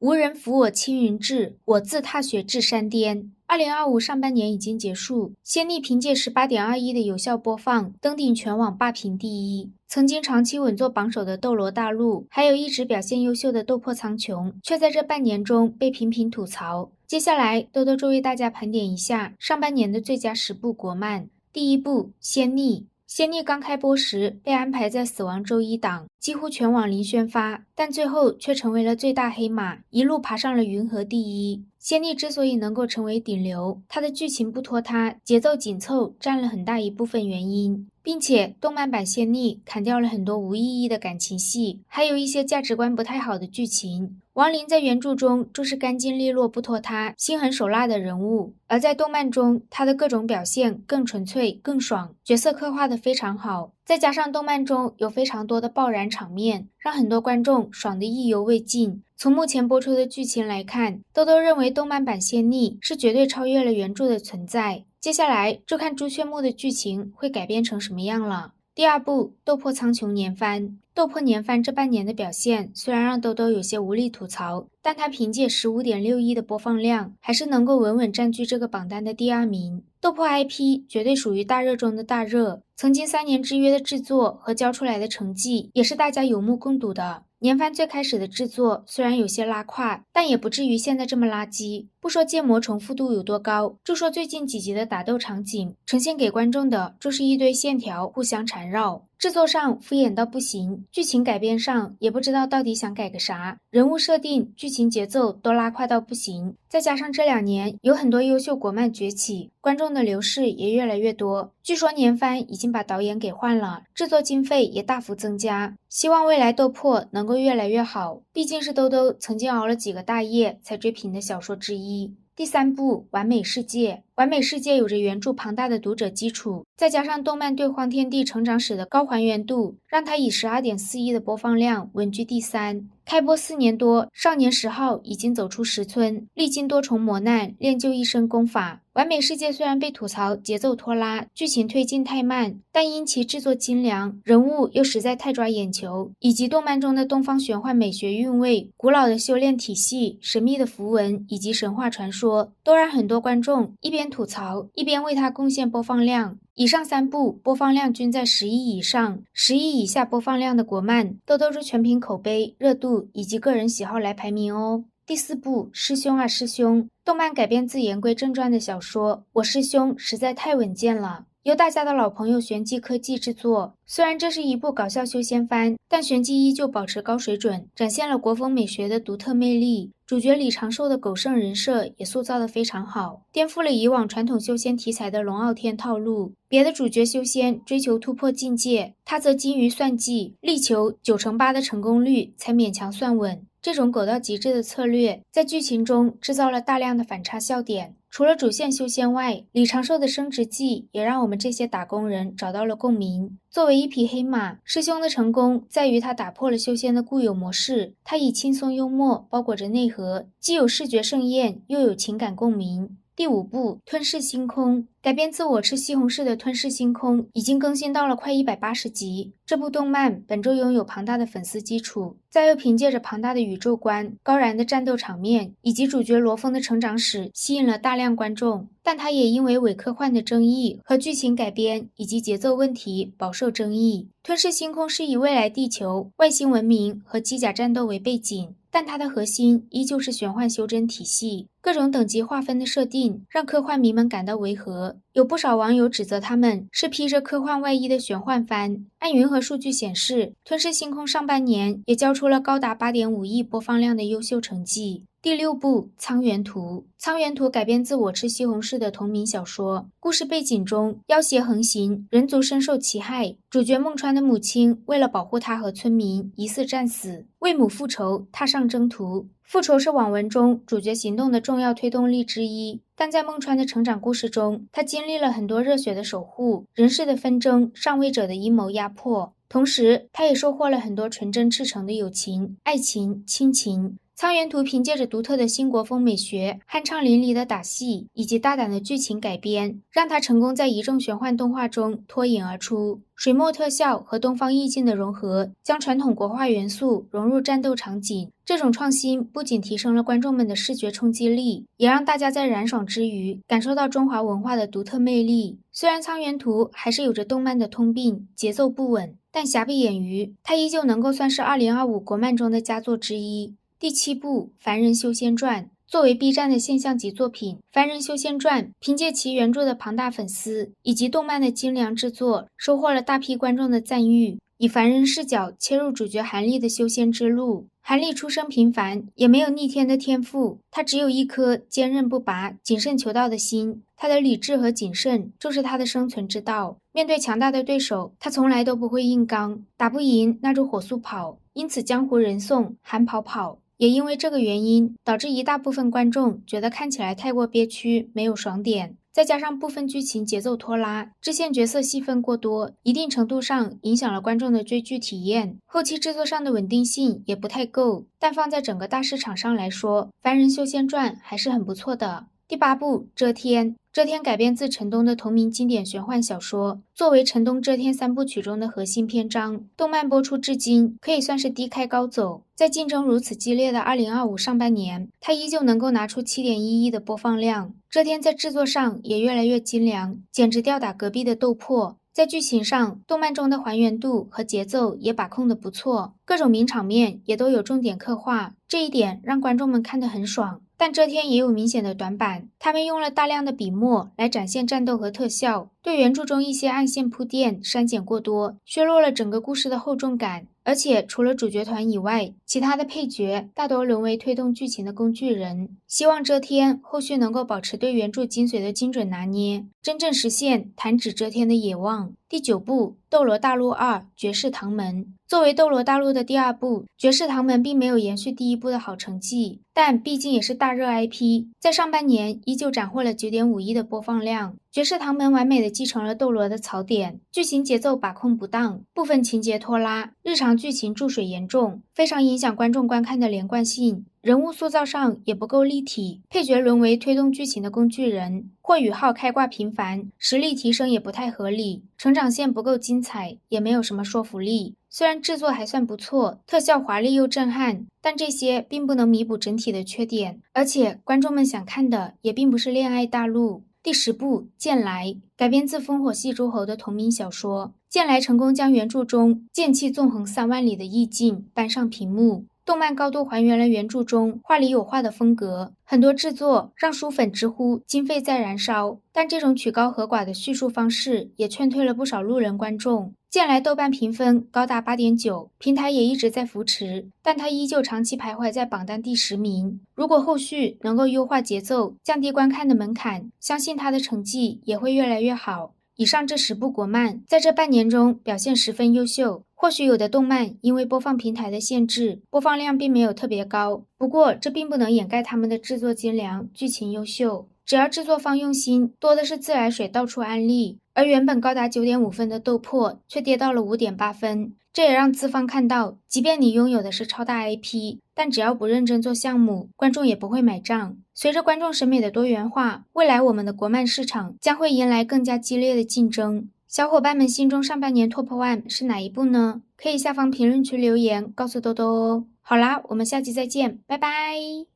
无人扶我青云志，我自踏雪至山巅。2025上半年已经结束，仙逆凭借18.2亿的有效播放，登顶全网霸屏第一。曾经长期稳坐榜首的斗罗大陆，还有一直表现优秀的斗破苍穹，却在这半年中被频频吐槽。接下来，豆豆就为大家盘点一下上半年的最佳10部国漫。第一部，仙逆。仙逆刚开播时被安排在死亡周一档，几乎全网零宣发，但最后却成为了最大黑马，一路爬上了云和第一。仙逆之所以能够成为顶流，它的剧情不拖沓，节奏紧凑，占了很大一部分原因。并且动漫版仙逆砍掉了很多无意义的感情戏，还有一些价值观不太好的剧情。王林在原著中就是干净利落不拖沓、心狠手辣的人物，而在动漫中他的各种表现更纯粹更爽，角色刻画的非常好，再加上动漫中有非常多的爆燃场面，让很多观众爽得意犹未尽。从目前播出的剧情来看，豆豆认为动漫版仙逆是绝对超越了原著的存在。接下来就看朱雀木的剧情会改编成什么样了。第二部，斗破苍穹年番。斗破年番这半年的表现虽然让豆豆有些无力吐槽，但他凭借15.6亿的播放量，还是能够稳稳占据这个榜单的第2名。斗破 IP 绝对属于大热中的大热，曾经3年之约的制作和交出来的成绩也是大家有目共睹的。年番最开始的制作虽然有些拉胯，但也不至于现在这么垃圾。不说建模重复度有多高，就说最近几集的打斗场景呈现给观众的就是一堆线条互相缠绕，制作上敷衍到不行，剧情改编上也不知道到底想改个啥，人物设定、剧情节奏都拉胯到不行。再加上这2年有很多优秀国漫崛起，观众的流逝也越来越多。据说年番已经把导演给换了，制作经费也大幅增加，希望未来斗破能够越来越好，毕竟是兜兜曾经熬了几个大夜才追平的小说之一。第3部，完美世界。完美世界有着原著庞大的读者基础，再加上动漫对荒天地成长史的高还原度，让它以12.4亿的播放量稳居第3。开播4年多，少年10号已经走出石村，历经多重磨难，练就一身功法。完美世界虽然被吐槽节奏拖拉，剧情推进太慢，但因其制作精良，人物又实在太抓眼球，以及动漫中的东方玄幻美学韵味、古老的修炼体系、神秘的符文以及神话传说，都让很多观众一边吐槽一边为它贡献播放量。以上3部播放量均在10亿以上，10亿以下播放量的国漫都是全凭口碑、热度以及个人喜好来排名哦。第4部，师兄啊师兄。动漫改编自言归正传的小说，我师兄实在太稳健了。由大家的老朋友玄机科技制作，虽然这是一部搞笑修仙番，但玄机依旧保持高水准，展现了国风美学的独特魅力。主角李长寿的狗剩人设也塑造得非常好，颠覆了以往传统修仙题材的龙傲天套路。别的主角修仙追求突破境界，他则精于算计，力求9成8的成功率才勉强算稳。这种狗到极致的策略，在剧情中制造了大量的反差笑点。除了主线修仙外，李长寿的升职记也让我们这些打工人找到了共鸣。作为一匹黑马，师兄的成功在于他打破了修仙的固有模式，他以轻松幽默包裹着内核，既有视觉盛宴，又有情感共鸣。第5部，吞噬星空。改编自我吃西红柿的吞噬星空已经更新到了快180集。这部动漫本周拥有庞大的粉丝基础，再又凭借着庞大的宇宙观、高燃的战斗场面以及主角罗峰的成长史，吸引了大量观众。但它也因为伪科幻的争议和剧情改编以及节奏问题饱受争议。吞噬星空是以未来地球、外星文明和机甲战斗为背景，但它的核心依旧是玄幻修真体系，各种等级划分的设定让科幻迷们感到违和。有不少网友指责他们是披着科幻外衣的玄幻番。按云和数据显示，吞噬星空上半年也交出了高达8.5亿播放量的优秀成绩。第6部，苍原图。苍原图改编自我吃西红柿的同名小说，故事背景中妖邪横行，人族深受其害，主角梦川的母亲为了保护他和村民疑似战死，为母复仇踏上征途。复仇是网文中主角行动的重要推动力之一，但在梦川的成长故事中，他经历了很多热血的守护、人事的纷争、上位者的阴谋压迫，同时他也收获了很多纯真赤诚的友情、爱情、亲情。苍原图凭借着独特的新国风美学、酣畅淋漓的打戏以及大胆的剧情改编，让它成功在一众玄幻动画中脱颖而出。水墨特效和东方意境的融合，将传统国画元素融入战斗场景。这种创新不仅提升了观众们的视觉冲击力，也让大家在燃爽之余感受到中华文化的独特魅力。虽然苍原图还是有着动漫的通病，节奏不稳，但瑕不掩瑜，它依旧能够算是2025国漫中的佳作之一。第7部《凡人修仙传》作为 B 站的现象级作品，《凡人修仙传》凭借其原著的庞大粉丝以及动漫的精良制作，收获了大批观众的赞誉。以凡人视角切入主角韩立的修仙之路。韩立出身平凡，也没有逆天的天赋，他只有一颗坚韧不拔、谨慎求道的心。他的理智和谨慎就是他的生存之道。面对强大的对手，他从来都不会硬刚，打不赢那就火速跑。因此江湖人送韩跑跑。也因为这个原因，导致一大部分观众觉得看起来太过憋屈，没有爽点。再加上部分剧情节奏拖拉，支线角色戏份过多，一定程度上影响了观众的追剧体验。后期制作上的稳定性也不太够，但放在整个大市场上来说，《凡人修仙传》还是很不错的。第8部遮天。遮天改编自陈东的同名经典玄幻小说，作为陈东遮天3部曲中的核心篇章，动漫播出至今可以算是低开高走。在竞争如此激烈的2025上半年，它依旧能够拿出7.1亿的播放量。遮天在制作上也越来越精良，简直吊打隔壁的斗破。在剧情上，动漫中的还原度和节奏也把控得不错，各种名场面也都有重点刻画，这一点让观众们看得很爽。但遮天也有明显的短板，他们用了大量的笔墨来展现战斗和特效，对原著中一些暗线铺垫删减过多，削弱了整个故事的厚重感。而且除了主角团以外，其他的配角大多沦为推动剧情的工具人。希望遮天后续能够保持对原著精髓的精准拿捏，真正实现弹指遮天的野望。第9部《斗罗大陆2绝世唐门》。作为斗罗大陆的第2部，绝世唐门并没有延续第1部的好成绩，但毕竟也是大热 IP， 在上半年依旧斩获了 9.5 亿的播放量。绝世唐门完美的继承了斗罗的槽点，剧情节奏把控不当，部分情节拖拉，日常剧情注水严重，非常影响观众观看的连贯性。人物塑造上也不够立体，配角沦为推动剧情的工具人。霍雨浩开挂频繁，实力提升也不太合理，成长线不够精彩，也没有什么说服力。虽然制作还算不错，特效华丽又震撼，但这些并不能弥补整体的缺点。而且观众们想看的也并不是恋爱大陆。第10部剑来。改编自烽火戏诸侯的同名小说，剑来成功将原著中剑气纵横3万里的意境搬上屏幕。动漫高度还原了原著中画里有画的风格，很多制作让书粉直呼经费在燃烧，但这种曲高和寡的叙述方式也劝退了不少路人观众。剑来豆瓣评分高达 8.9， 平台也一直在扶持，但它依旧长期徘徊在榜单第10名。如果后续能够优化节奏，降低观看的门槛，相信它的成绩也会越来越好。以上这10部国漫在这半年中表现十分优秀，或许有的动漫因为播放平台的限制，播放量并没有特别高，不过这并不能掩盖他们的制作精良，剧情优秀。只要制作方用心，多的是自来水到处安利，而原本高达 9.5 分的斗破却跌到了 5.8 分。这也让资方看到，即便你拥有的是超大 IP， 但只要不认真做项目，观众也不会买账。随着观众审美的多元化，未来我们的国漫市场将会迎来更加激烈的竞争。小伙伴们心中上半年 Top 1是哪一部呢？可以下方评论区留言告诉兜兜哦。好啦，我们下期再见，拜拜。